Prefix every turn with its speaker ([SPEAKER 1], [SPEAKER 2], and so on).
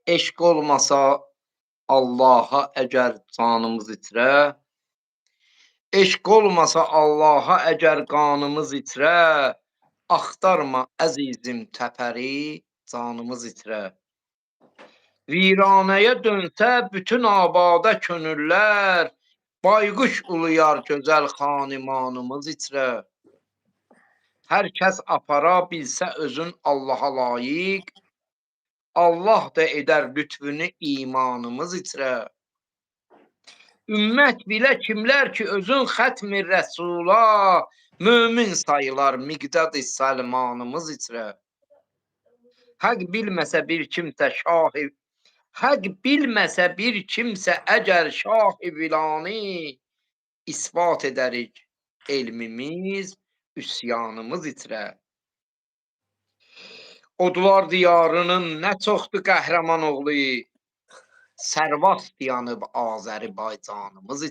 [SPEAKER 1] Eşq olmasa Allaha əgər canımız itirə, eşq olmasa Allaha əgər qanımız itirə, axtarma əzizim təpəri, canımız itirə. Viranəyə dönsə bütün abadə könüllər, bayquş uluyar gözəl xanimanımız itirə. Hər kəs apara bilsə özün Allaha layiq, Allah da edər lütfünü imanımız itirə. Ümmət bilə kimlər ki özün xətmi rəsula, mömin sayılar miqdad-ı səlmanımız itirə. Həq bilməsə bir kimsə əgər şah-ı vilani, isbat edərik elmimiz, üsyanımız itirə. Odlar diyarının nə çoxdur qəhrəman oğlu, sərvat dayanıb Azərbaycanımız